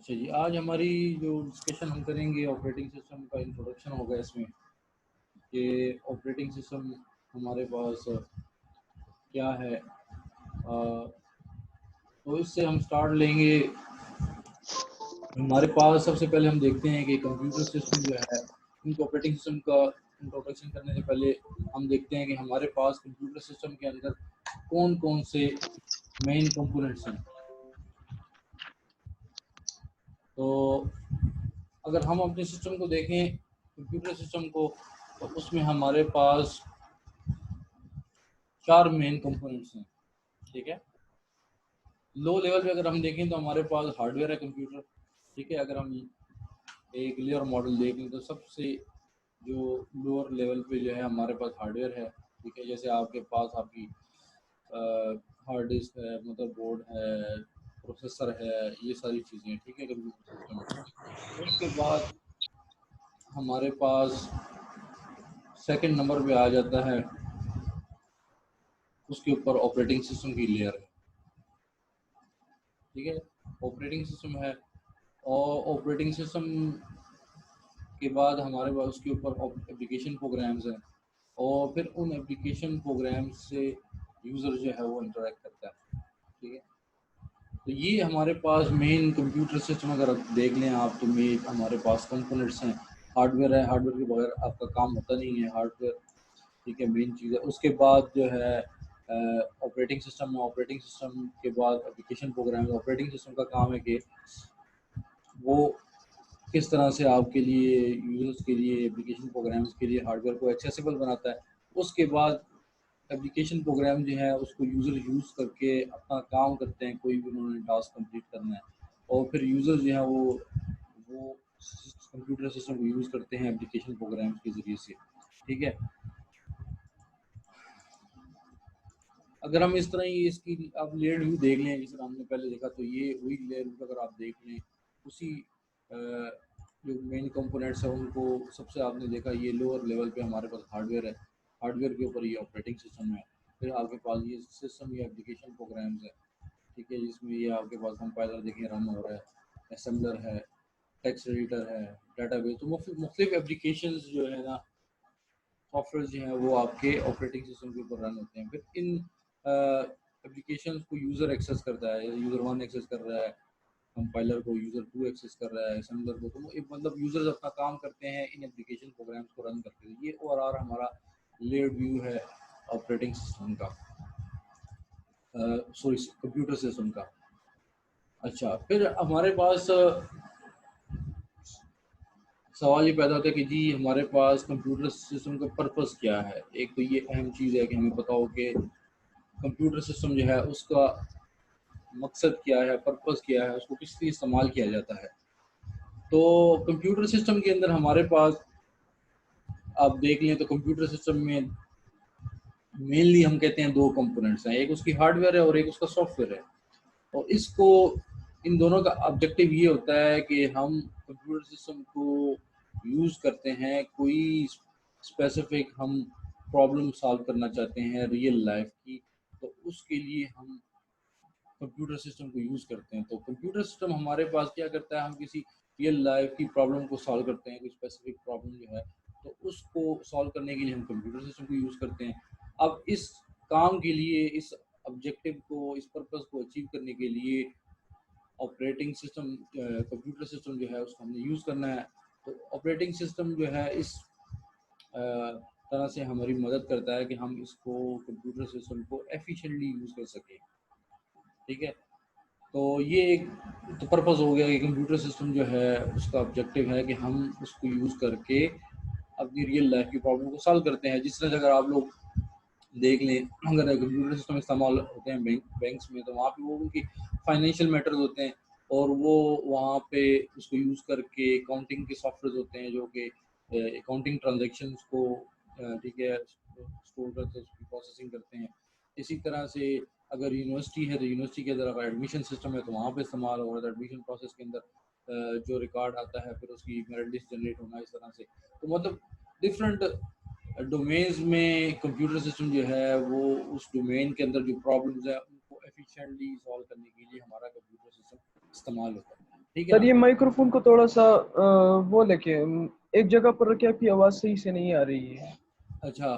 अच्छा जी, आज हमारी जो डिस्कशन हम करेंगे ऑपरेटिंग सिस्टम का इंट्रोडक्शन होगा इसमें कि ऑपरेटिंग सिस्टम हमारे पास क्या है। तो इससे हम स्टार्ट लेंगे। हमारे पास सबसे पहले हम देखते हैं कि कंप्यूटर सिस्टम जो है, इनको ऑपरेटिंग सिस्टम का इंट्रोडक्शन करने से पहले हम देखते हैं कि हमारे पास कंप्यूटर सिस्टम के अंदर कौन कौन से मेन कंपोनेंट्स हैं। तो अगर हम अपने सिस्टम को देखें, कंप्यूटर सिस्टम को, तो उसमें हमारे पास 4 मेन कंपोनेंट्स हैं। ठीक है। लो लेवल पे अगर हम देखें तो हमारे पास हार्डवेयर है कंप्यूटर। ठीक है। अगर हम एक लेयर मॉडल देखें तो सबसे जो लोअर लेवल पे जो है हमारे पास हार्डवेयर है। ठीक है। जैसे आपके पास आपकी हार्ड डिस्क है, मदरबोर्ड है, प्रोसेसर है, ये सारी चीज़ें। ठीक है। कंप्यूटर सिस्टम में उसके बाद हमारे पास सेकंड नंबर पे आ जाता है, उसके ऊपर ऑपरेटिंग सिस्टम की लेयर है। ठीक है। ऑपरेटिंग सिस्टम है और ऑपरेटिंग सिस्टम के बाद हमारे पास उसके ऊपर एप्लीकेशन प्रोग्राम्स हैं और फिर उन एप्लीकेशन प्रोग्राम्स से यूज़र जो है वो इंटरेक्ट करता है। ठीक है। तो ये हमारे पास मेन कंप्यूटर सिस्टम अगर आप देख लें आप, तो मेन हमारे पास कंपोनेंट्स हैं। हार्डवेयर है, हार्डवेयर के बगैर आपका काम होता नहीं है। हार्डवेयर ठीक है, मेन चीज़ है। उसके बाद जो है ऑपरेटिंग सिस्टम है। ऑपरेटिंग सिस्टम के बाद एप्लीकेशन प्रोग्राम। ऑपरेटिंग सिस्टम का काम है कि वो किस तरह से आपके लिए, यूजर्स के लिए, एप्लीकेशन प्रोग्राम्स के लिए हार्डवेयर को एक्सेसिबल बनाता है। उसके बाद एप्लीकेशन प्रोग्राम जो है उसको यूज़र यूज़ करके अपना काम करते हैं, कोई भी उन्होंने टास्क कंप्लीट करना है। और फिर यूज़र जो है वो कंप्यूटर सिस्टम को यूज़ करते हैं एप्लीकेशन प्रोग्राम्स के ज़रिए से। ठीक है। अगर हम इस तरह ही इसकी आप लेयर व्यू देख लें, जिस तरह हमने पहले देखा, तो ये वही लेयर व्यू अगर आप देख लें, उसी जो मेन कंपोनेंट्स हैं उनको सबसे आपने देखा, ये लोअर लेवल पे हमारे पास हार्डवेयर है। हार्डवेयर के ऊपर ये ऑपरेटिंग सिस्टम है। फिर आपके पास ये सिस्टम या एप्लीकेशन प्रोग्राम्स है। ठीक है। जिसमें ये आपके पास कंपाइलर देखिए रन हो रहा है, असेंबलर है, टेक्स्ट एडिटर है, डाटाबेस। तो मुख्तलिफ एप्लीकेशन जो है ना, सॉफ्टवेयर जो हैं वो आपके ऑपरेटिंग सिस्टम के ऊपर रन होते हैं। फिर इन एप्लीकेशन को यूज़र एक्सेस करता है, यूज़र वन एक्सेस कर रहा है, कंपाइलर को यूज़र टू एक्सेस कर रहा है, असेंबलर को। तो एक मतलब यूज़र्स अपना काम करते हैं इन एप्लीकेशन प्रोग्राम्स को रन करके। ये ओवरऑल हमारा लेयर व्यू है ऑपरेटिंग सिस्टम का, सॉरी कंप्यूटर सिस्टम का। अच्छा, फिर हमारे पास सवाल ये पैदा होता है कि जी हमारे पास कंप्यूटर सिस्टम का पर्पस क्या है। एक तो ये अहम चीज़ है कि हमें पता हो कि कंप्यूटर सिस्टम जो है उसका मकसद क्या है, पर्पस क्या है, उसको किस लिए इस्तेमाल किया जाता है। तो कंप्यूटर सिस्टम के अंदर हमारे पास आप देख लें तो कंप्यूटर सिस्टम में मेनली हम कहते हैं दो कंपोनेंट्स हैं, एक उसकी हार्डवेयर है और एक उसका सॉफ्टवेयर है। और इसको, इन दोनों का ऑब्जेक्टिव ये होता है कि हम कंप्यूटर सिस्टम को यूज़ करते हैं, कोई स्पेसिफिक हम प्रॉब्लम सॉल्व करना चाहते हैं रियल लाइफ की, तो उसके लिए हम कंप्यूटर सिस्टम को यूज़ करते हैं। तो कंप्यूटर सिस्टम हमारे पास क्या करता है, हम किसी रियल लाइफ की प्रॉब्लम को सॉल्व करते हैं, कोई स्पेसिफिक प्रॉब्लम जो है, तो उसको सॉल्व करने के लिए हम कंप्यूटर सिस्टम को यूज़ करते हैं। अब इस काम के लिए, इस ऑब्जेक्टिव को, इस पर्पस को अचीव करने के लिए ऑपरेटिंग सिस्टम, कंप्यूटर सिस्टम जो है उसको हमने यूज़ करना है। तो ऑपरेटिंग सिस्टम जो है इस तरह से हमारी मदद करता है कि हम इसको, कंप्यूटर सिस्टम को एफिशिएंटली यूज़ कर सकें। ठीक है। तो ये एक तो पर्पस हो गया कि कंप्यूटर सिस्टम जो है उसका ऑब्जेक्टिव है कि हम उसको यूज़ करके अपनी रियल लाइफ की प्रॉब्लम को सॉल्व करते हैं। जिस तरह से अगर आप लोग देख लें, अगर कंप्यूटर सिस्टम इस्तेमाल होते हैं बैंक्स में, तो वहाँ पे वो उनकी फाइनेंशियल मैटर्स होते हैं और वो वहाँ पे उसको यूज़ करके अकाउंटिंग के सॉफ्टवेयर होते हैं जो कि अकाउंटिंग ट्रांजेक्शन्स को ठीक है स्टोर करते हैं, उसकी प्रोसेसिंग करते हैं। इसी तरह से अगर यूनिवर्सिटी है तो यूनिवर्सिटी के अंदर अगर एडमिशन सिस्टम है तो वहाँ पे इस्तेमाल हो रहा है। एडमिशन प्रोसेस के अंदर जो रिकॉर्ड आता है, फिर उसकी मेरिट लिस्ट जनरेट होना, इस तरह से। तो मतलब डिफरेंट डोमेन्स में कंप्यूटर सिस्टम जो है वो उस डोमेन के अंदर जो प्रॉब्लम्स है उनको एफिशिएंटली सॉल्व करने के लिए हमारा कंप्यूटर सिस्टम इस्तेमाल होता है। ठीक है सर ना। ये माइक्रोफोन को थोड़ा सा वो लेके एक जगह पर रखे, आपकी आवाज़ सही से नहीं आ रही है। अच्छा,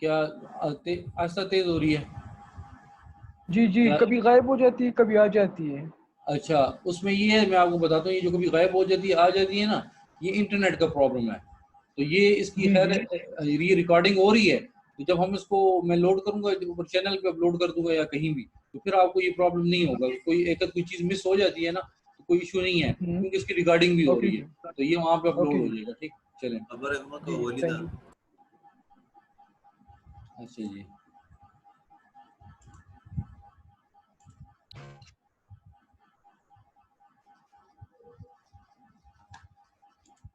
क्या आहिस्ता तेज हो रही है जी जी, या? कभी गायब हो जाती है, कभी आ जाती है। अच्छा, उसमें ये है, मैं आपको बताता हूँ, ये जो कभी गायब हो जाती है आ जाती है ना, ये इंटरनेट का प्रॉब्लम है। तो ये इसकी जी खैर जी। ये रिकॉर्डिंग हो रही है, तो जब हम इसको मैं लोड करूंगा ऊपर चैनल पे अपलोड कर दूंगा या कहीं भी, तो फिर आपको ये प्रॉब्लम नहीं होगा। कोई एक कोई चीज़ मिस हो जाती है ना, तो कोई इशू नहीं है, हम्म। क्योंकि इसकी रिकॉर्डिंग भी हो ओके रही है, जी। तो ये वहाँ पे अपलोड ओके हो जी। जाएगा। ठीक, चलें। जी थैंक यू। अच्छा जी।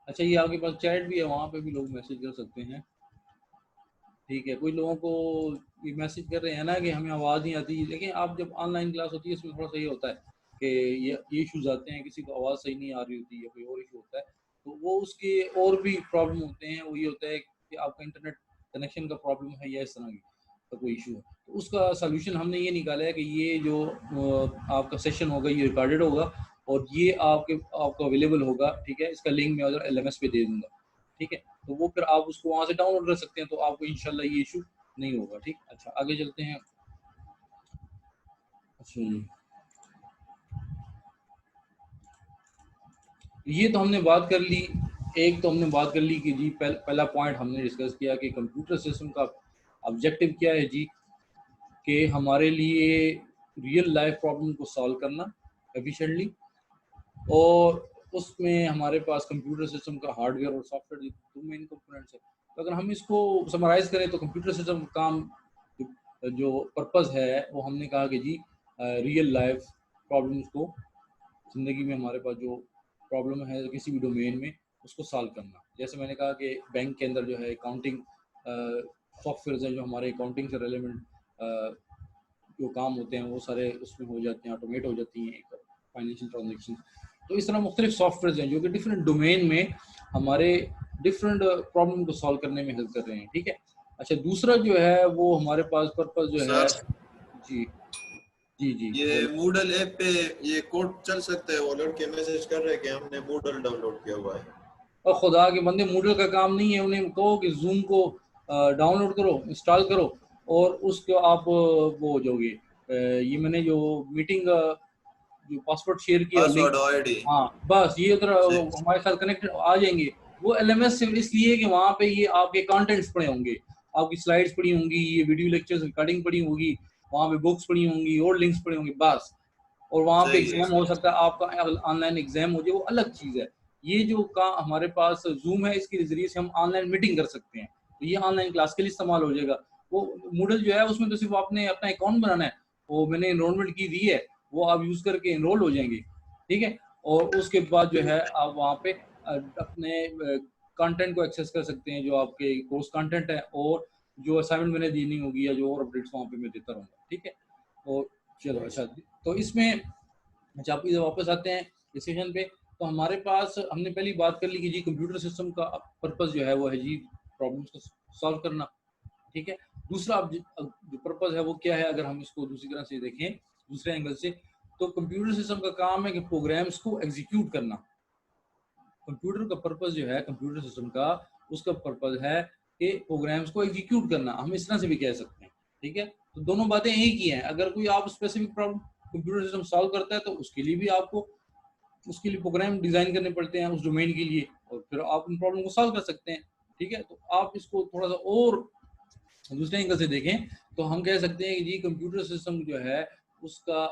अच्छा, ये आपके पास चैट भी है, वहाँ पे भी लोग मैसेज कर सकते हैं। ठीक है, कोई लोगों को ये मैसेज कर रहे हैं ना कि हमें आवाज़ नहीं आती, लेकिन आप जब ऑनलाइन क्लास होती है इसमें थोड़ा सा ये होता है कि ये इश्यूज आते हैं, किसी को आवाज़ सही नहीं आ रही होती या कोई और इशू होता है, तो वो उसके और भी प्रॉब्लम होते हैं। वो ये होता है कि आपका इंटरनेट कनेक्शन का प्रॉब्लम है या इस तरह की का कोई इशू है, तो उसका सोल्यूशन हमने ये निकाला है कि ये जो आपका सेशन होगा ये रिकॉर्डेड होगा और ये आपको अवेलेबल होगा। ठीक है, इसका लिंक मैं उधर LMS पे दे दूंगा। ठीक है, तो वो फिर आप उसको वहाँ से डाउनलोड कर सकते हैं, तो आपको इंशाल्लाह ये इशू नहीं होगा। ठीक, अच्छा आगे चलते हैं। अच्छा जी, ये तो हमने बात कर ली। एक तो हमने बात कर ली कि जी पहला पॉइंट हमने डिस्कस किया कि कंप्यूटर सिस्टम का ऑब्जेक्टिव क्या है जी, कि हमारे लिए रियल लाइफ प्रॉब्लम को सॉल्व करना एफिशिएंटली, और उसमें हमारे पास कंप्यूटर सिस्टम का हार्डवेयर और सॉफ्टवेयर दो मेन कंपोनेंट्स है। तो अगर हम इसको समराइज करें तो कंप्यूटर सिस्टम का काम जो पर्पस है वो हमने कहा कि जी रियल लाइफ प्रॉब्लम्स को, ज़िंदगी में हमारे पास जो प्रॉब्लम है किसी भी डोमेन में उसको सॉल्व करना। जैसे मैंने कहा कि बैंक के अंदर जो है अकाउंटिंग सॉफ्टवेयर हैं जो हमारे अकाउंटिंग से रिलेवेंट जो काम होते हैं वो सारे उसमें हो जाते हैं, ऑटोमेट हो जाती हैं एक फाइनेंशियल ट्रांजेक्शन। तो इस तरह मुख्तलिफ सॉफ्टवेयर हैं जो कि डिफरेंट डोमेन में हमारे डिफरेंट प्रॉब्लम को सॉल्व करने में हेल्प कर रहे हैं। ठीक है, अच्छा दूसरा जो है वो हमारे पास पर्पस जो है। सर जी जी जी ये बोल। मूडल ऐप पे ये कोड चल सकता है? वो लड़के मैसेज कर रहे हैं कि हमने मूडल डाउनलोड किया हुआ है। और खुदा के बंदे, मूडल का काम नहीं है, उन्हें कहो कि जूम को डाउनलोड करो, इंस्टॉल करो, और उसको आप वो हो जाओगे। ये मैंने जो मीटिंग जो पासवर्ड शेयर किया लिंक, पासवर्ड और आईडी। हाँ बस ये उधर ठीक। हमारे साथ कनेक्टेड आ जाएंगे। वो LMS सिर्फ इसलिए कि वहाँ पे ये आपके कंटेंट्स पड़े होंगे, आपकी स्लाइड्स पड़ी होंगी, ये वीडियो लेक्चर्स रिकॉर्डिंग पड़ी होगी, वहाँ पे बुक्स पड़ी होंगी और लिंक्स पड़े होंगे बस। और वहाँ पे सही है एग्जाम हो सर। सकता है आपका, ऑनलाइन एग्जाम हो जाए, वो अलग चीज़ है। ये जो का हमारे पास जूम है, इसके जरिए से हम ऑनलाइन मीटिंग कर सकते हैं, तो ये ऑनलाइन क्लास के लिए इस्तेमाल हो जाएगा। वो मूडल जो है उसमें तो सिर्फ आपने अपना अकाउंट बनाना है, वो मैंने इनरोलमेंट की दी है, वो आप यूज़ करके इनरोल हो जाएंगे। ठीक है, और उसके बाद जो है आप वहाँ पे अपने कंटेंट को एक्सेस कर सकते हैं, जो आपके कोर्स कंटेंट है, और जो असाइनमेंट मैंने देनी होगी या जो और अपडेट्स वहाँ पे मैं देता रहूँगा। ठीक है, और चलो अच्छा, तो इसमें अच्छा आप इधर वापस आते हैं डिसीजन पे। तो हमारे पास हमने पहली बात कर ली कि जी कंप्यूटर सिस्टम का पर्पस जो है वो है जी प्रॉब्लम्स को सॉल्व करना। ठीक है, दूसरा अब जो पर्पस है वो क्या है, अगर हम इसको दूसरी तरह से देखें, दूसरे एंगल से, तो कंप्यूटर सिस्टम का काम है कि प्रोग्राम्स को एग्जीक्यूट करना। कंप्यूटर का पर्पस जो है कंप्यूटर सिस्टम का, उसका पर्पस है कि प्रोग्राम्स को एग्जीक्यूट करना, हम इस तरह से भी कह सकते हैं। ठीक है, तो दोनों बातें एक ही हैं। अगर कोई आप specific problem computer system solve करता है तो उसके लिए भी आपको उसके लिए प्रोग्राम डिजाइन करने पड़ते हैं उस डोमेन के लिए, और फिर आप उन प्रॉब्लम को सॉल्व कर सकते हैं। ठीक है, तो आप इसको थोड़ा सा और दूसरे एंगल से देखें तो हम कह सकते हैं कि जी कंप्यूटर सिस्टम जो है उसका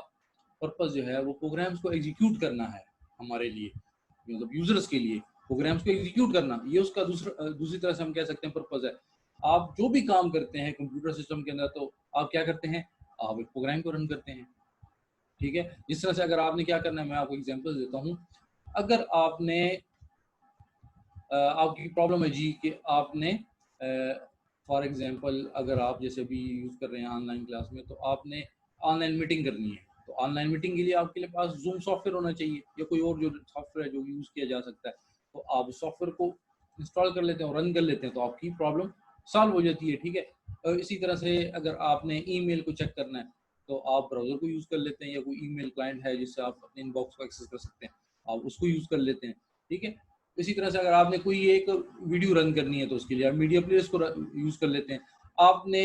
पर्पस जो है वो प्रोग्राम्स को एग्जीक्यूट करना है हमारे लिए, मतलब यूजर्स के लिए प्रोग्राम्स को एग्जीक्यूट करना, ये उसका दूसरी तरह से हम कह सकते हैं पर्पस है। आप जो भी काम करते हैं कंप्यूटर सिस्टम के अंदर, तो आप क्या करते हैं, आप एक प्रोग्राम को रन करते हैं। ठीक है, जिस तरह से अगर आपने क्या करना है, मैं आपको एग्जांपल देता हूँ। अगर आपने आपकी प्रॉब्लम है जी कि आपने फॉर एग्जांपल अगर आप जैसे भी यूज़ कर रहे हैं ऑनलाइन क्लास में, तो आपने ऑनलाइन मीटिंग करनी है, तो ऑनलाइन मीटिंग के लिए आपके लिए पास जूम सॉफ्टवेयर होना चाहिए या कोई और जो सॉफ्टवेयर है जो यूज़ किया जा सकता है, तो आप उस सॉफ्टवेयर को इंस्टॉल कर लेते हैं और रन कर लेते हैं, तो आपकी प्रॉब्लम सॉल्व हो जाती है। ठीक है, और इसी तरह से अगर आपने ईमेल को चेक करना है तो आप ब्राउज़र को यूज़ कर लेते हैं, या कोई ईमेल क्लाइंट है जिससे आप अपने इनबॉक्स को एक्सेस कर सकते हैं, आप उसको यूज़ कर लेते हैं, ठीक है। इसी तरह से अगर आपने कोई एक वीडियो रन करनी है तो उसके लिए आप मीडिया प्लेयर्स को यूज़ कर लेते हैं। आपने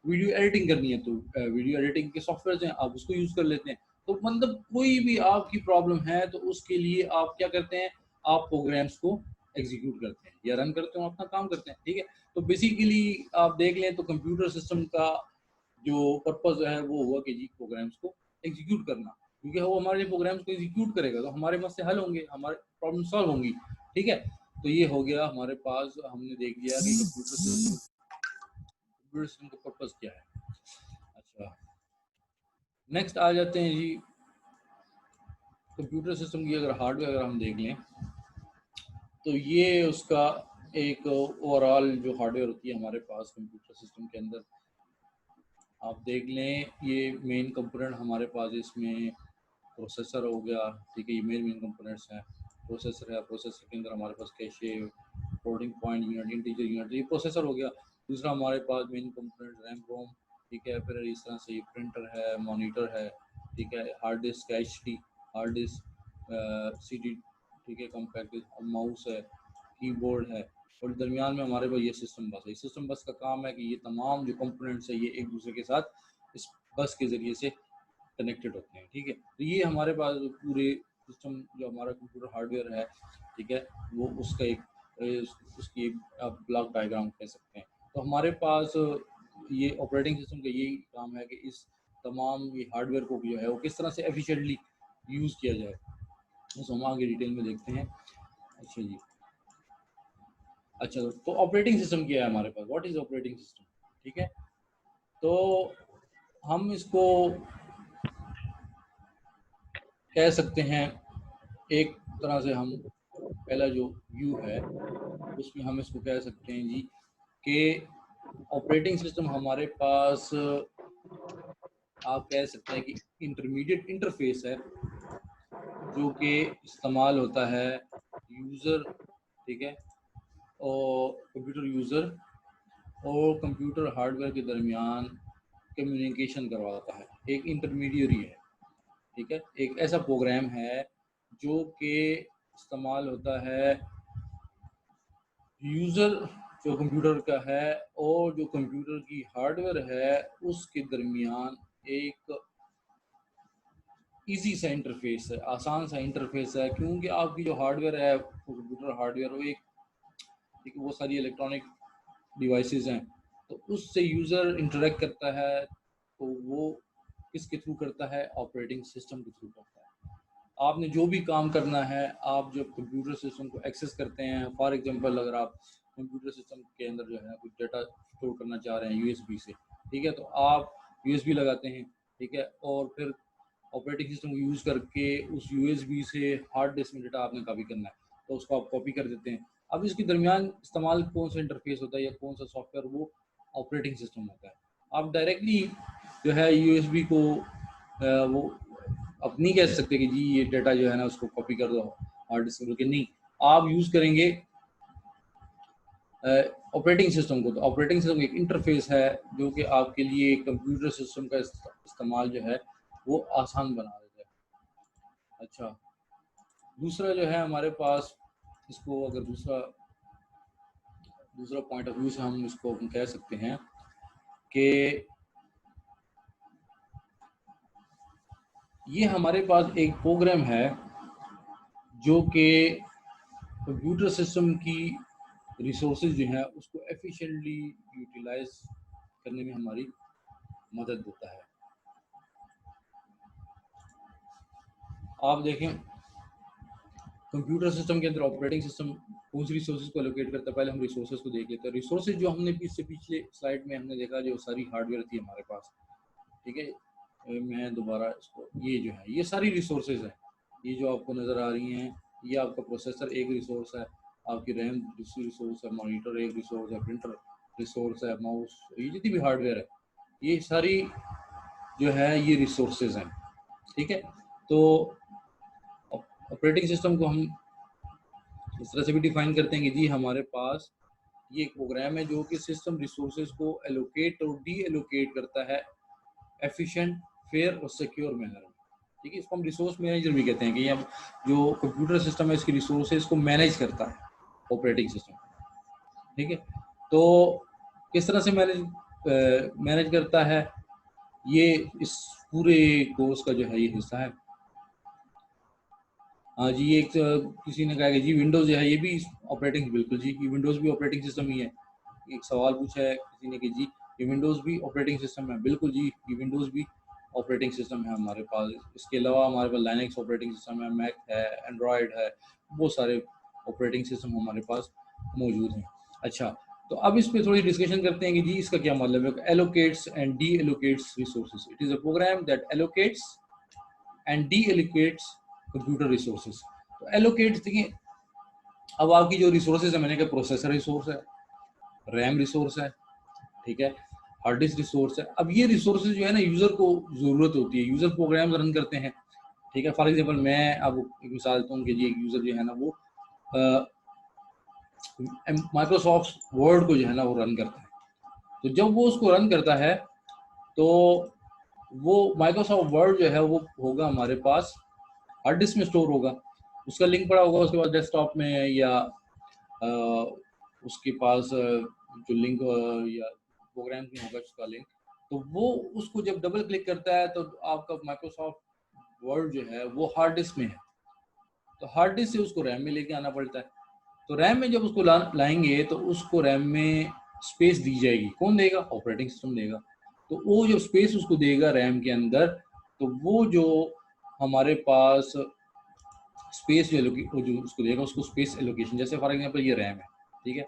वीडियो एडिटिंग करनी है तो वीडियो एडिटिंग के सॉफ्टवेयर हैं, आप उसको यूज़ कर लेते हैं। तो मतलब कोई भी आपकी प्रॉब्लम है तो उसके लिए आप क्या करते हैं, आप प्रोग्राम्स को एग्जीक्यूट करते हैं या रन करते हो, अपना काम करते हैं, ठीक है। तो बेसिकली आप देख लें तो कंप्यूटर सिस्टम का जो पर्पज़ है वो हुआ कि जी प्रोग्राम्स को एग्जीक्यूट करना, क्योंकि वो हमारे प्रोग्राम्स को एग्जीक्यूट करेगा तो हमारे मसले हल होंगे, हमारे प्रॉब्लम सॉल्व होंगी, ठीक है। तो ये हो गया हमारे पास, हमने देख लिया कि कंप्यूटर सिस्टम का पर्पज़ क्या है। अच्छा, नेक्स्ट आ जाते हैं जी कंप्यूटर सिस्टम की अगर हार्डवेयर अगर हम देख लें तो ये उसका एक ओवरऑल जो हार्डवेयर होती है हमारे पास कंप्यूटर सिस्टम के अंदर, आप देख लें ये मेन कंपोनेंट हमारे पास इसमें प्रोसेसर हो गया, ठीक है। ये मेन कंपोनेंट्स हैं। प्रोसेसर है, प्रोसेसर के अंदर हमारे पास cache, floating point unit, integer unit, ये प्रोसेसर हो गया। दूसरा हमारे पास मेन कंपोनेंट रैम रोम, ठीक है। फिर इस तरह से ये प्रिंटर है, मॉनिटर है, ठीक है। Hard disk HD, hard disk CD, ठीक है। कॉम्पैक्ट माउस है, कीबोर्ड है, और दरमियान में हमारे पास ये सिस्टम बस है। सिस्टम बस का काम है कि ये तमाम जो कंपोनेंट्स है ये एक दूसरे के साथ इस बस के ज़रिए से कनेक्टेड होते हैं, ठीक है। तो ये हमारे पास पूरे सिस्टम जो हमारा कंप्यूटर हार्डवेयर है, ठीक है, वो उसका उसकी आप ब्लॉक डायग्राम कह सकते हैं। तो हमारे पास ये ऑपरेटिंग सिस्टम का यही काम है कि इस तमाम ये हार्डवेयर को जो है वो किस तरह से एफिशिएंटली यूज़ किया जाए, तो हम आगे डिटेल में देखते हैं। अच्छा जी, अच्छा तो ऑपरेटिंग सिस्टम क्या है हमारे पास, व्हाट इज़ ऑपरेटिंग सिस्टम, ठीक है। तो हम इसको कह सकते हैं एक तरह से, हम पहला जो व्यू है उसमें हम इसको कह सकते हैं जी कि ऑपरेटिंग सिस्टम हमारे पास आप कह सकते हैं कि इंटरमीडिएट इंटरफेस है जो कि इस्तेमाल होता है यूज़र, ठीक है, और कंप्यूटर यूज़र और कंप्यूटर हार्डवेयर के दरमियान कम्युनिकेशन करवाता है, एक इंटरमीडियरी है, ठीक है। एक ऐसा प्रोग्राम है जो कि इस्तेमाल होता है यूज़र जो कंप्यूटर का है और जो कंप्यूटर की हार्डवेयर है उसके दरमियान एक इजी सा इंटरफेस है, आसान सा इंटरफेस है, क्योंकि आपकी जो हार्डवेयर है कंप्यूटर हार्डवेयर वो एक वो सारी इलेक्ट्रॉनिक डिवाइसेस हैं, तो उससे यूज़र इंटरेक्ट करता है तो वो किसके थ्रू करता है, ऑपरेटिंग सिस्टम के थ्रू करता है। आपने जो भी काम करना है, आप जब कंप्यूटर सिस्टम को एक्सेस करते हैं, फॉर एग्जांपल अगर आप कंप्यूटर सिस्टम के अंदर जो है कुछ डेटा स्टोर करना चाह रहे हैं यूएसबी से, ठीक है, तो आप यूएसबी लगाते हैं, ठीक है, और फिर ऑपरेटिंग सिस्टम को यूज़ करके उस यूएसबी से हार्ड डिस्क में डेटा आपने कॉपी करना है तो उसको आप कॉपी कर देते हैं। अब इसके दरमियान इस्तेमाल कौन सा इंटरफेस होता है या कौन सा सॉफ्टवेयर, वो ऑपरेटिंग सिस्टम होता है। आप डायरेक्टली जो है यूएसबी को वो अब नहीं कह सकते कि जी ये डेटा जो है ना उसको कॉपी कर दो हार्ड डिस्क में, नहीं, आप यूज़ करेंगे ऑपरेटिंग सिस्टम को। तो ऑपरेटिंग सिस्टम एक इंटरफेस है जो कि आपके लिए कंप्यूटर सिस्टम का इस्तेमाल जो है वो आसान बना देता है। अच्छा, दूसरा जो है हमारे पास, इसको अगर दूसरा पॉइंट ऑफ व्यू से हम इसको हम कह सकते हैं कि ये हमारे पास एक प्रोग्राम है जो कि कंप्यूटर सिस्टम की रिसोर्सेज जो हैं उसको एफिशिएंटली यूटिलाइज करने में हमारी मदद देता है। आप देखें कंप्यूटर सिस्टम के अंदर ऑपरेटिंग सिस्टम कौन सी रिसोर्सेज को एलोकेट करता है, पहले हम रिसोर्सेज को देख लेते हैं। रिसोर्सेज जो हमने इससे पिछले स्लाइड में हमने देखा जो सारी हार्डवेयर थी हमारे पास, ठीक है, मैं दोबारा इसको, ये जो है ये सारी रिसोर्सेज हैं, ये जो आपको नज़र आ रही हैं, ये आपका प्रोसेसर एक रिसोर्स है, आपकी रैम दूसरी रिसोर्स है, मॉनिटर एक रिसोर्स है, प्रिंटर रिसोर्स है, माउस, ये जितनी भी हार्डवेयर है ये सारी जो है ये रिसोर्सेज हैं, ठीक है। तो ऑपरेटिंग सिस्टम को हम इस तरह से भी डिफाइन करते हैं कि जी हमारे पास ये एक प्रोग्राम है जो कि सिस्टम रिसोर्सेज को एलोकेट और डी एलोकेट करता है एफिशिएंट, फेयर और सिक्योर मैनर में, ठीक है, इसको हम रिसोर्स मैनेजर भी कहते हैं कि हम जो कंप्यूटर सिस्टम है इसकी रिसोर्सेज को मैनेज करता है ऑपरेटिंग सिस्टम, ठीक है। तो किस तरह से मैनेज करता है, ये इस पूरे कोर्स का जो है ये हिस्सा है। हाँ जी, एक किसी ने कहा कि जी विंडोज़ जो है ये भी ऑपरेटिंग, बिल्कुल जी, ये विंडोज़ भी ऑपरेटिंग सिस्टम ही है। एक सवाल पूछा है किसी ने कि जी ये विंडोज़ भी ऑपरेटिंग सिस्टम है, बिल्कुल जी, ये विंडोज़ भी ऑपरेटिंग सिस्टम है हमारे पास। इसके अलावा हमारे पास लाइनक्स ऑपरेटिंग सिस्टम है, मैक है, एंड्रॉयड है, बहुत सारे ऑपरेटिंग सिस्टम हमारे पास मौजूद हैं। अच्छा, तो अब इस पे थोड़ी डिस्कशन करते हैं कि जी इसका क्या मतलब है। Allocates and deallocates resources, it is a program that allocates and deallocates computer resources. तो एलोकेट्स देखिए, अब आपकी जो रिसोर्सेज है, मैंने कहा प्रोसेसर रिसोर्स है, रैम रिसोर्स है, ठीक है, हार्ड डिस्क रिसोर्स है। अब ये रिसोर्सेज जो है ना यूज़र को ज़रूरत होती है, यूज़र प्रोग्राम रन करते हैं, ठीक है। फॉर एग्जांपल मैं अब एक मिसाल देता हूँ कि जी एक यूज़र जो है ना वो माइक्रोसॉफ्ट वर्ड को जो है ना वो रन करता है। तो जब वो उसको रन करता है तो वो माइक्रोसॉफ्ट वर्ड जो है वो होगा हमारे पास हार्ड डिस्क में स्टोर होगा, उसका लिंक पड़ा होगा उसके पास डेस्कटॉप में, या उसके पास जो लिंक या प्रोग्राम में होगा उसका लिंक। तो वो उसको जब डबल क्लिक करता है तो आपका माइक्रोसॉफ्ट वर्ड जो है वो हार्ड डिस्क में है, तो हार्ड डिस्क से उसको रैम में लेके आना पड़ता है। तो रैम में जब उसको लाएंगे तो उसको रैम में स्पेस दी जाएगी, कौन देगा, ऑपरेटिंग सिस्टम देगा। तो वो जो स्पेस उसको देगा रैम के अंदर, तो वो जो हमारे पास स्पेस जो उसको देगा उसको स्पेस एलोकेशन, जैसे फॉर एग्जांपल ये रैम है, ठीक है,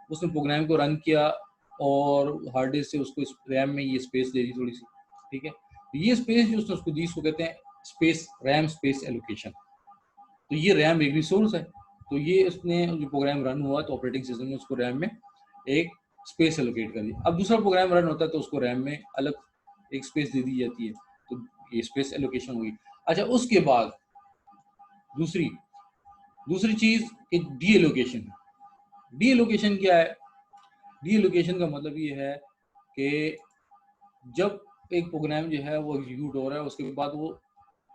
उसने प्रोग्राम को रन किया और हार्ड डिस्क से उसको रैम में ये स्पेस दे दी थोड़ी सी, ठीक है। तो ये स्पेस जो उसने उसको दी इसको कहते हैं स्पेस, रैम स्पेस एलोकेशन। तो ये रैम एक रिसोर्स है, तो ये उसने जो प्रोग्राम रन हुआ तो ऑपरेटिंग सिस्टम ने उसको रैम में एक स्पेस एलोकेट कर दी। अब दूसरा प्रोग्राम रन होता है तो उसको रैम में अलग एक स्पेस दे दी जाती है, तो ये स्पेस एलोकेशन हुई। अच्छा, उसके बाद दूसरी चीज डी एलोकेशन। डी एलोकेशन क्या है, डी एलोकेशन का मतलब ये है कि जब एक प्रोग्राम जो है वो एग्जीक्यूट हो रहा है उसके बाद वो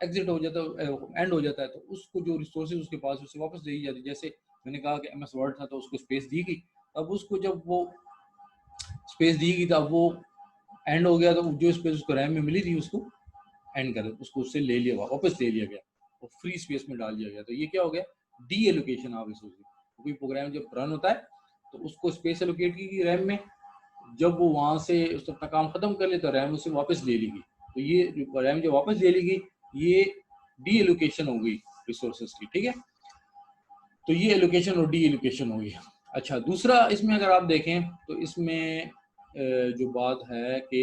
एग्जिट हो जाता है, एंड हो जाता है, तो उसको जो रिसोर्सेज उसके पास उसे वापस दे दी जाती है। जैसे मैंने कहा कि एमएस वर्ड था तो उसको स्पेस दी गई, अब उसको जब वो स्पेस दी गई तब वो एंड हो गया, तो जो स्पेस उसको रैम में मिली थी उसको एंड कर उसको उससे ले लिया, वापस ले लिया गया और फ्री स्पेस में डाल दिया गया। तो ये क्या हो गया, डी एलोकेशन ऑफ रिसोर्सेज। कोई प्रोग्राम जब रन होता है तो उसको स्पेस एलोकेट की गई रैम में, जब वो वहां से उस अपना काम खत्म कर ले तो रैम उसे वापस ले ली गई। तो ये रैम जो वापस ले ली गई ये डी एलोकेशन हो गई रिसोर्सेज की, ठीक है। तो ये एलोकेशन और डी एलोकेशन हो गई। अच्छा, दूसरा इसमें अगर आप देखें तो इसमें जो बात है कि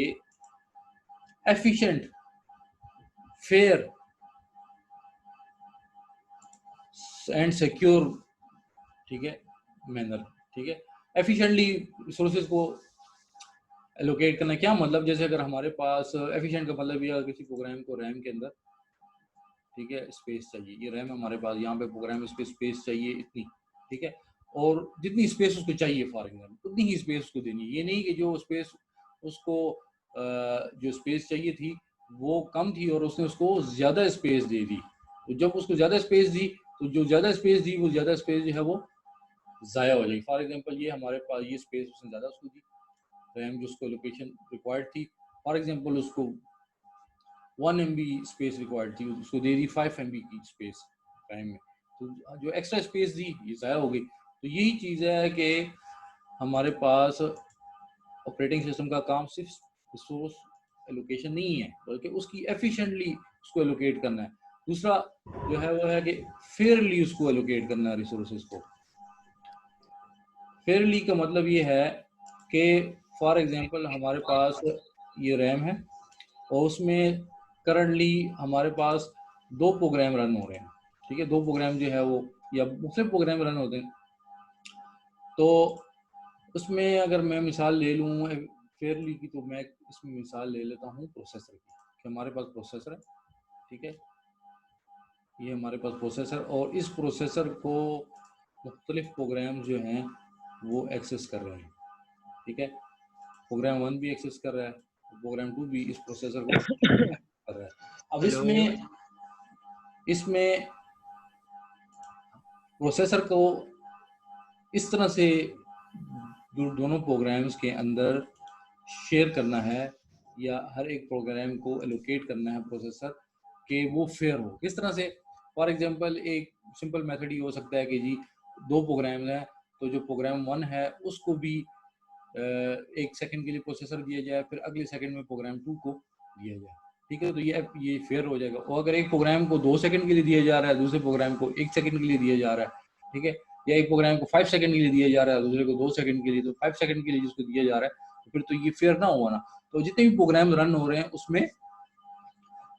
एफिशिएंट, फेयर एंड सिक्योर, ठीक है, मैनर, ठीक है। एफिशिएंटली रिसोर्सेज को एलोकेट करना क्या मतलब, जैसे अगर हमारे पास एफिशिएंट का मतलब ये किसी प्रोग्राम को रैम के अंदर, ठीक है, स्पेस चाहिए, ये रैम हमारे पास, यहाँ पे प्रोग्राम इसको स्पेस चाहिए इतनी, ठीक है, और जितनी स्पेस उसको चाहिए फॉर एग्जाम्पल उतनी ही स्पेस उसको देनी है। ये नहीं कि जो स्पेस उसको जो स्पेस चाहिए थी वो कम थी और उसने उसको ज़्यादा स्पेस दे दी। तो जब उसको ज़्यादा स्पेस दी तो जो ज़्यादा स्पेस दी वो ज़्यादा स्पेस जो है वो ज़ाया हो जाएगी। फॉर एग्जाम्पल ये हमारे पास ये स्पेस उसने ज़्यादा उसको दी, रैम जो उसको लोकेशन रिक्वायर्ड थी, फॉर एग्जाम्पल उसको 1 MB स्पेस रिक्वायर्ड थी, उसको दे दी 5 MB की स्पेस रैम में, तो जो एक्स्ट्रा स्पेस दी ये ज़ाया हो गई। तो यही चीज़ है कि हमारे पास ऑपरेटिंग सिस्टम का काम सिर्फ रिसोर्स एलोकेशन नहीं है बल्कि उसकी एफिशिएंटली उसको एलोकेट करना है। दूसरा जो है वो है कि फेयरली उसको एलोकेट करना है रिसोर्सेज को। फेयरली का मतलब ये है कि फॉर एग्जांपल हमारे पास ये रैम है और उसमें करंटली हमारे पास 2 प्रोग्राम रन हो रहे हैं, ठीक है, 2 प्रोग्राम जो है वो या मुख्तलिफ प्रोग्राम रन होते हैं। तो उसमें अगर मैं मिसाल ले लूँ फेयरली की, तो मैं इसमें मिसाल ले लेता हूँ प्रोसेसर की, कि हमारे पास प्रोसेसर है, ठीक है, ये हमारे पास प्रोसेसर, और इस प्रोसेसर को मुख्तलिफ प्रोग्राम जो हैं वो एक्सेस कर रहे हैं, ठीक है, प्रोग्राम 1 भी एक्सेस कर रहा है, प्रोग्राम 2 भी इस प्रोसेसर को कर रहा है। अब हेलो इसमें इसमें प्रोसेसर को इस तरह से दोनों प्रोग्राम्स के अंदर शेयर करना है या हर एक प्रोग्राम को एलोकेट करना है प्रोसेसर कि वो फेयर हो। किस तरह से? फॉर एग्जांपल एक सिंपल मेथड ये हो सकता है कि जी दो प्रोग्राम हैं, तो जो प्रोग्राम 1 है उसको भी 1 सेकंड के लिए प्रोसेसर दिया जाए, फिर अगले सेकंड में प्रोग्राम 2 को दिया जाए। ठीक है, तो ये फेयर हो जाएगा। और अगर एक प्रोग्राम को 2 सेकंड के लिए दिया जा रहा है, दूसरे प्रोग्राम को 1 सेकंड के लिए दिया जा रहा है, ठीक है, या एक प्रोग्राम को 5 सेकंड के लिए दिया जा रहा है, दूसरे को 2 सेकंड के लिए, तो 5 सेकंड के लिए जिसको दिया जा रहा है तो फिर तो ये फेयर ना हुआ ना। तो जितने भी प्रोग्राम रन हो रहे हैं उसमें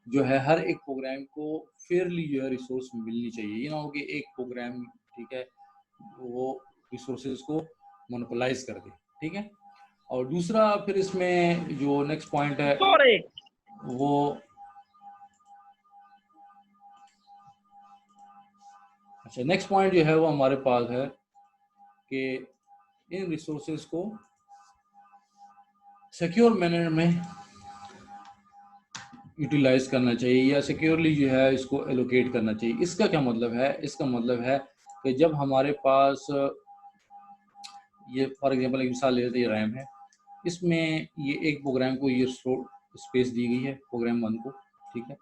जो है हर एक प्रोग्राम को फेयरली जो है रिसोर्स मिलनी चाहिए। ये ना हो कि एक प्रोग्राम, ठीक है, वो रिसोर्सेज को मोनोपोलाइज कर दे। ठीक है, और दूसरा फिर इसमें जो नेक्स्ट पॉइंट है वो अच्छा, नेक्स्ट पॉइंट जो है वो हमारे पास है कि इन रिसोर्सेज को सिक्योर मैनर में यूटिलाइज करना चाहिए या सिक्योरली जो है इसको एलोकेट करना चाहिए। इसका क्या मतलब है? इसका मतलब है कि जब हमारे पास ये फॉर एग्जांपल एक मिसाल ले लेते हैं, रैम है, इसमें ये एक प्रोग्राम को ये स्पेस दी गई है प्रोग्राम 1 को, ठीक है,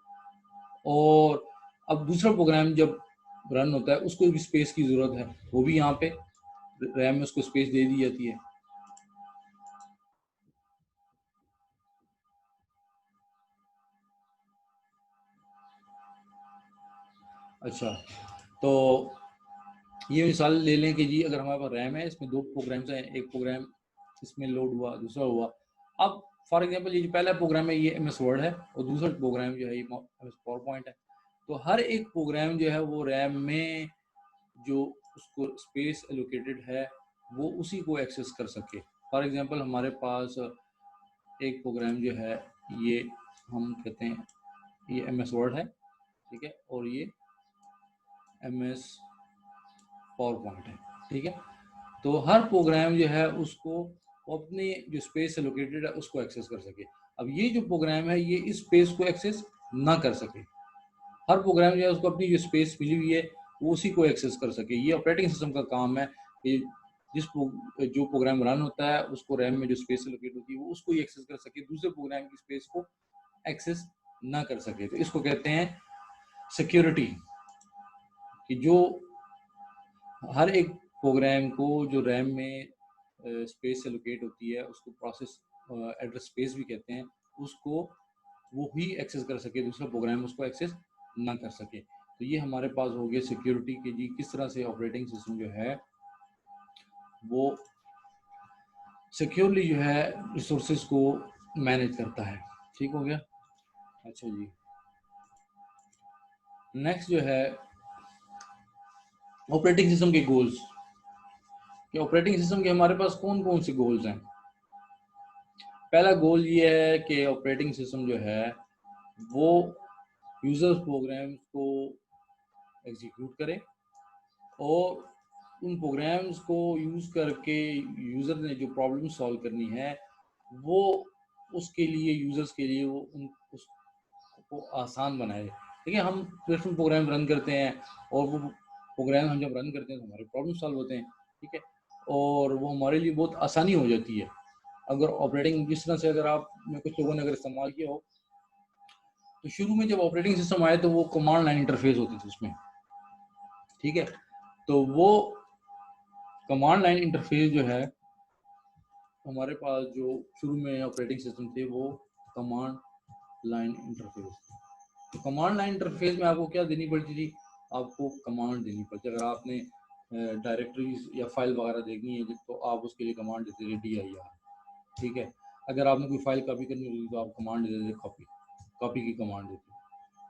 और अब दूसरा प्रोग्राम जब रन होता है उसको भी स्पेस की जरूरत है, वो भी यहाँ पे रैम में उसको स्पेस दे दी जाती है। अच्छा, तो ये मिसाल ले लें कि जी अगर हमारे पास रैम है, इसमें दो प्रोग्राम्स हैं, एक प्रोग्राम इसमें लोड हुआ, दूसरा हुआ। अब फॉर एग्जांपल ये जो पहला प्रोग्राम है ये एमएस वर्ड है और दूसरा प्रोग्राम जो है ये एमएस पावर पॉइंट है। तो हर एक प्रोग्राम जो है वो रैम में जो उसको स्पेस एलोकेटेड है वो उसी को एक्सेस कर सके। फॉर एग्जांपल हमारे पास एक प्रोग्राम जो है ये हम कहते हैं ये एमएस वर्ड है, ठीक है, और ये एमएस पावर पॉइंट है, ठीक है। तो हर प्रोग्राम जो है उसको अपने जो स्पेस एलोकेटेड है उसको एक्सेस कर सके। अब ये जो प्रोग्राम है ये इस स्पेस को एक्सेस ना कर सके। हर प्रोग्राम जो है उसको अपनी जो स्पेस मिली हुई है वो उसी को एक्सेस कर सके। ये ऑपरेटिंग सिस्टम का काम है कि जो प्रोग्राम रन होता है उसको रैम में जो स्पेस एलोकेट होती है वो उसको ही एक्सेस कर सके, दूसरे प्रोग्राम की स्पेस को एक्सेस ना कर सके। तो इसको कहते हैं सिक्योरिटी, कि जो हर एक प्रोग्राम को जो रैम में स्पेस एलोकेट होती है उसको प्रोसेस एड्रेस स्पेस भी कहते हैं, उसको वो ही एक्सेस कर सके, दूसरा प्रोग्राम उसको एक्सेस ना कर सके। तो ये हमारे पास हो गया सिक्योरिटी के जी किस तरह से ऑपरेटिंग सिस्टम जो है वो सिक्योरली जो है रिसोर्सेज को मैनेज करता है। ठीक हो गया। अच्छा जी, नेक्स्ट जो है ऑपरेटिंग सिस्टम के गोल्स। कि ऑपरेटिंग सिस्टम के हमारे पास कौन कौन से गोल्स हैं। पहला गोल ये है कि ऑपरेटिंग सिस्टम जो है वो यूजर्स प्रोग्राम्स को एग्जीक्यूट करे और उन प्रोग्राम्स को यूज करके यूजर ने जो प्रॉब्लम सॉल्व करनी है वो उसके लिए यूजर्स के लिए वो उसको आसान बनाए। ठीक है, हम डिफरेंट प्रोग्राम रन करते हैं और वो प्रोग्राम हम जब रन करते हैं तो हमारे प्रॉब्लम सॉल्व होते हैं, ठीक है, और वो हमारे लिए बहुत आसानी हो जाती है। अगर ऑपरेटिंग जिस तरह से अगर आपने कुछ लोगों ने अगर इस्तेमाल किया हो तो शुरू में जब ऑपरेटिंग सिस्टम आए तो वो कमांड लाइन इंटरफेस होती थी उसमें, ठीक है, तो वो कमांड लाइन इंटरफेस जो है हमारे पास जो शुरू में ऑपरेटिंग सिस्टम थे वो कमांड लाइन इंटरफेस। तो कमांड लाइन इंटरफेस में आपको क्या देनी पड़ती थी, आपको कमांड देनी पड़ती। अगर आपने डायरेक्टरीज या फाइल वगैरह देखनी है तो आप उसके लिए कमांड देते थे dir, ठीक है। अगर आपने कोई फाइल कॉपी करनी होती तो आप कमांड देते थे कॉपी की कमांड देते,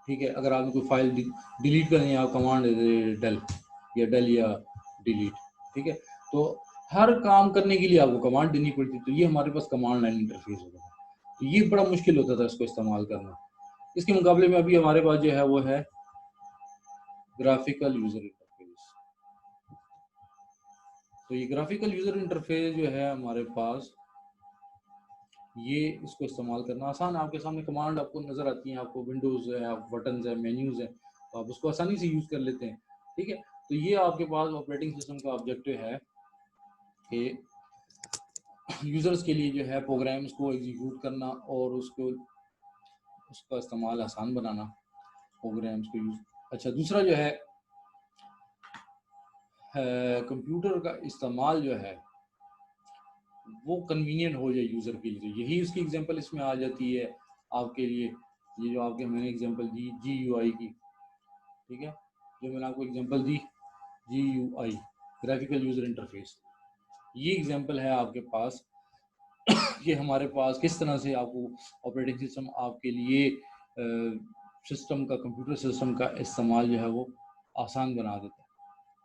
ठीक है। अगर आपने कोई फाइल डिलीट करनी है आप कमांड देते डेल या डिलीट, ठीक है। तो हर काम करने के लिए आपको कमांड देनी पड़ती। तो ये हमारे पास कमांड लाइन इंटरफेस होता था, तो ये बड़ा मुश्किल होता था इसको इस्तेमाल करना। इसके मुकाबले में अभी हमारे पास जो है वो है ग्राफिकल यूजर इंटरफेस। तो ये ग्राफिकल यूजर इंटरफेस जो है हमारे पास ये इसको इस्तेमाल करना आसान है। आपके सामने कमांड आपको नजर आती है, आपको विंडोज है, आप बटन है, मेन्यूज है, तो आप उसको आसानी से यूज़ कर लेते हैं। ठीक है, तो ये आपके पास ऑपरेटिंग सिस्टम का ऑब्जेक्टिव है कि यूज़र्स के लिए जो है प्रोग्राम्स को एग्जीक्यूट करना और उसका इस्तेमाल आसान बनाना, प्रोग्राम्स को यूज़। अच्छा, दूसरा जो है कंप्यूटर का इस्तेमाल जो है वो कन्वीनियंट हो जाए यूज़र के लिए, यही उसकी एग्जांपल इसमें आ जाती है आपके लिए। ये जो आपके मैंने एग्जांपल दी GUI की, ठीक है, जो मैंने आपको एग्जांपल दी GUI, ग्राफिकल यूज़र इंटरफेस, ये एग्जांपल है आपके पास कि हमारे पास किस तरह से आपको ऑपरेटिंग सिस्टम आपके लिए सिस्टम का, कंप्यूटर सिस्टम का इस्तेमाल जो है वो आसान बना देता है।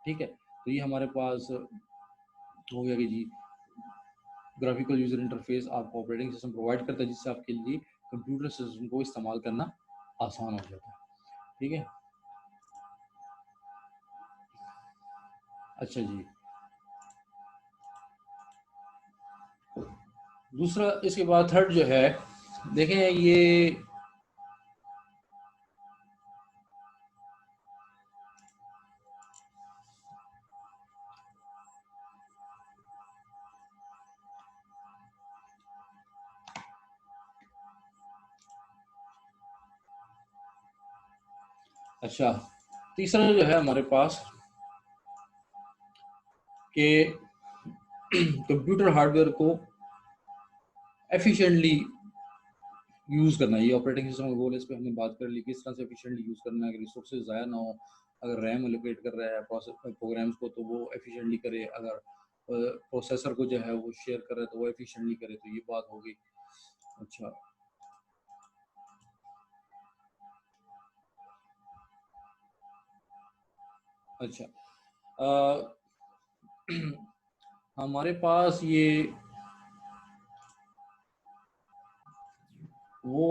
ठीक है, तो ये हमारे पास हो गया कि जी ग्राफिकल यूज़र इंटरफेस आपको ऑपरेटिंग सिस्टम प्रोवाइड करता है जिससे आपके लिए कंप्यूटर सिस्टम को इस्तेमाल करना आसान हो जाता है। ठीक है, अच्छा जी, दूसरा इसके बाद थर्ड जो है, देखें ये अच्छा, तीसरा जो है हमारे पास कि कंप्यूटर हार्डवेयर को एफिशिएंटली यूज़ करना, ये ऑपरेटिंग सिस्टम का गोल है। इस पर हमने बात कर ली किस तरह से एफिशिएंटली यूज़ करना है कि रिसोर्सेज ज़ाया ना हो। अगर रैम एलोकेट कर रहा है प्रोग्राम्स को तो वो एफिशिएंटली करे, अगर प्रोसेसर को जो है वो शेयर कर रहा है तो वो एफिशिएंटली करे, तो ये बात होगी। अच्छा, अच्छा, हमारे पास ये वो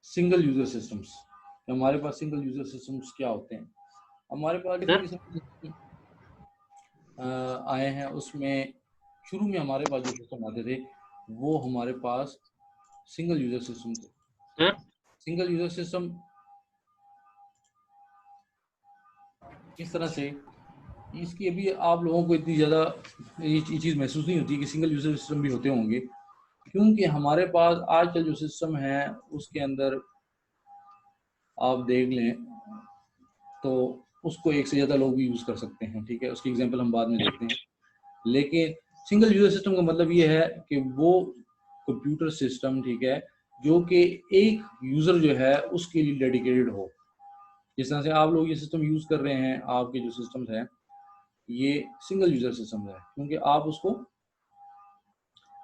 सिंगल यूज़र सिस्टम्स, हमारे पास सिंगल यूज़र सिस्टम्स क्या होते हैं, हमारे पास डिफरेंट किस्म के आए हैं। उसमें शुरू में हमारे पास जो सिस्टम आते थे वो हमारे पास सिंगल यूज़र सिस्टम थे। सिंगल यूज़र सिस्टम इस तरह से, इसकी अभी आप लोगों को इतनी ज़्यादा ये चीज़ महसूस नहीं होती कि सिंगल यूज़र सिस्टम भी होते होंगे, क्योंकि हमारे पास आजकल जो सिस्टम है उसके अंदर आप देख लें तो उसको एक से ज़्यादा लोग भी यूज़ कर सकते हैं। ठीक है, उसकी एग्जांपल हम बाद में देखते हैं, लेकिन सिंगल यूज़र सिस्टम का मतलब ये है कि वो कंप्यूटर सिस्टम, ठीक है, जो कि एक यूज़र जो है उसके लिए डेडिकेटेड हो। जिस तरह से आप लोग ये सिस्टम यूज़ कर रहे हैं, आपके जो सिस्टम्स हैं ये सिंगल यूज़र सिस्टम है, क्योंकि आप उसको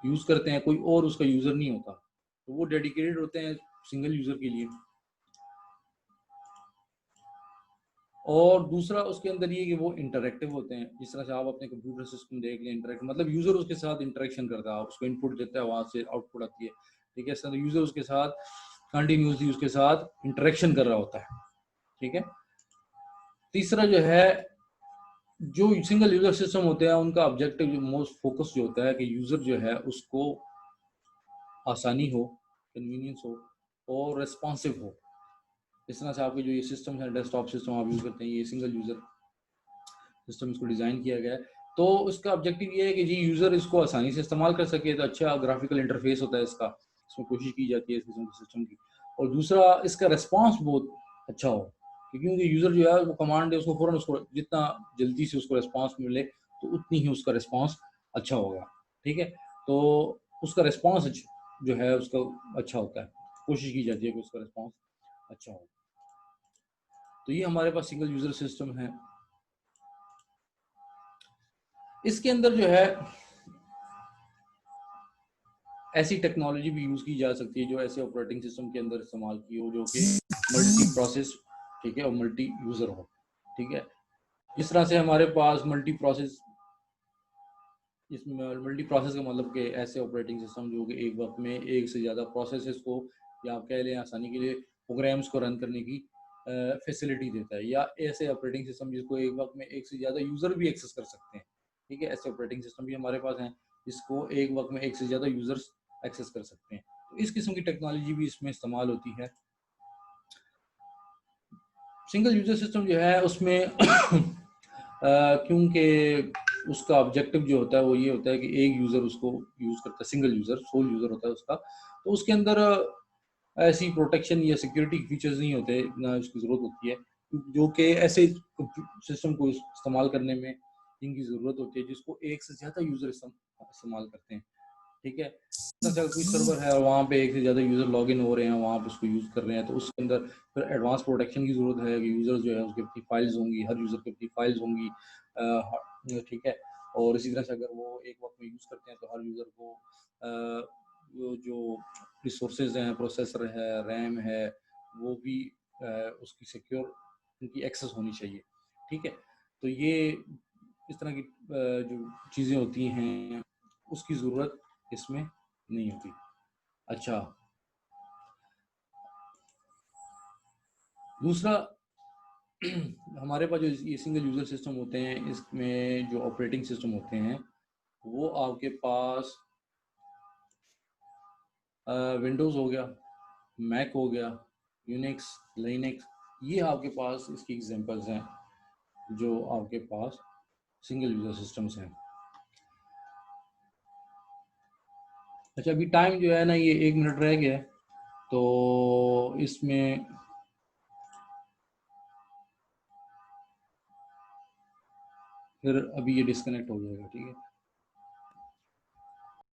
यूज़ करते हैं, कोई और उसका यूज़र नहीं होता, तो वो डेडिकेटेड होते हैं सिंगल यूज़र के लिए। और दूसरा उसके अंदर ये कि वो इंटरेक्टिव होते हैं। जिस तरह से आप अपने कंप्यूटर सिस्टम देख लें, इंटरेक्ट मतलब यूज़र उसके साथ इंटरेक्शन करता है, उसको इनपुट देता है, वहाँ से आउटपुट आती है। ठीक है, इस तरह यूज़र उसके साथ कंटिन्यूसली उसके साथ इंटरेक्शन कर रहा होता है। ठीक है, तीसरा जो है, जो सिंगल यूज़र सिस्टम होते हैं उनका ऑब्जेक्टिव मोस्ट फोकस जो होता है कि यूज़र जो है उसको आसानी हो, कन्वीनियंस हो और रेस्पॉन्सिव हो। इस तरह से आपके जो ये सिस्टम है, डेस्कटॉप सिस्टम आप यूज़ करते हैं, ये सिंगल यूज़र सिस्टम इसको डिज़ाइन किया गया है। तो इसका ऑब्जेक्टिव ये है कि जी यूज़र इसको आसानी से इस्तेमाल कर सके, तो अच्छा ग्राफिकल इंटरफेस होता है इसका, इसमें कोशिश की जाती है इस किस्म के सिस्टम की। और दूसरा इसका रिस्पांस बहुत अच्छा हो, क्योंकि यूज़र जो है वो कमांड है उसको फ़ौरन, उसको जितना जल्दी से उसको रिस्पांस मिले तो उतनी ही उसका रिस्पांस अच्छा होगा। ठीक है, तो उसका रिस्पांस जो है उसका अच्छा होता है, कोशिश की जाती है कि उसका रिस्पांस अच्छा हो। तो ये हमारे पास सिंगल यूज़र सिस्टम है। इसके अंदर जो है ऐसी टेक्नोलॉजी भी यूज़ की जा सकती है जो ऐसे ऑपरेटिंग सिस्टम के अंदर इस्तेमाल की हो, जो कि मल्टी प्रोसेस, ठीक है, और मल्टी यूज़र हो। ठीक है, इस तरह से हमारे पास मल्टी प्रोसेस, इसमें मल्टी प्रोसेस का मतलब कि ऐसे ऑपरेटिंग सिस्टम जो कि एक वक्त में एक से ज़्यादा प्रोसेसेस को, या आप कह लें आसानी के लिए प्रोग्राम्स को रन करने की फैसिलिटी देता है, या ऐसे ऑपरेटिंग सिस्टम जिसको एक वक्त में एक से ज़्यादा यूज़र भी एक्सेस कर सकते हैं। ठीक है, ऐसे ऑपरेटिंग सिस्टम भी हमारे पास हैं जिसको एक वक्त में एक से ज़्यादा यूज़र्स एक्सेस कर सकते हैं। तो इस किस्म की टेक्नोलॉजी भी इसमें इस्तेमाल होती है। सिंगल यूजर सिस्टम जो है उसमें क्योंकि उसका ऑब्जेक्टिव जो होता है वो ये होता है कि एक यूज़र उसको यूज़ करता है, सिंगल यूज़र, सोल यूज़र होता है उसका, तो उसके अंदर ऐसी प्रोटेक्शन या सिक्योरिटी फीचर्स नहीं होते ना उसकी ज़रूरत होती है, जो कि ऐसे सिस्टम को इस्तेमाल करने में जिनकी ज़रूरत होती है, जिसको एक से ज़्यादा यूज़र इस्तेमाल करते हैं। ठीक है, अगर कोई सर्वर है और वहाँ पे एक से ज़्यादा यूज़र लॉगिन हो रहे हैं, वहाँ पे उसको यूज़ कर रहे हैं, तो उसके अंदर फिर एडवांस प्रोटेक्शन की ज़रूरत है कि यूज़र जो है उसकी अपनी फाइल्स होंगी, हर यूज़र की अपनी फाइल्स होंगी। ठीक है, और इसी तरह से अगर वो एक वक्त में यूज़ करते हैं तो हर यूज़र को वो जो रिसोर्सेज हैं, प्रोसेसर है, रैम है, वो भी उसकी सिक्योर उनकी एक्सेस होनी चाहिए। ठीक है, तो ये इस तरह की जो चीज़ें होती हैं उसकी ज़रूरत इसमें नहीं होती। अच्छा, दूसरा हमारे पास जो ये सिंगल यूज़र सिस्टम होते हैं, इसमें जो ऑपरेटिंग सिस्टम होते हैं वो आपके पास विंडोज़ हो गया, मैक हो गया, यूनिक्स, लिनक्स, ये आपके पास इसकी एग्जांपल्स हैं जो आपके पास सिंगल यूज़र सिस्टम्स हैं। अच्छा, अभी टाइम जो है ना ये 1 मिनट रह गया है, तो इसमें फिर अभी ये डिस्कनेक्ट हो जाएगा। ठीक है।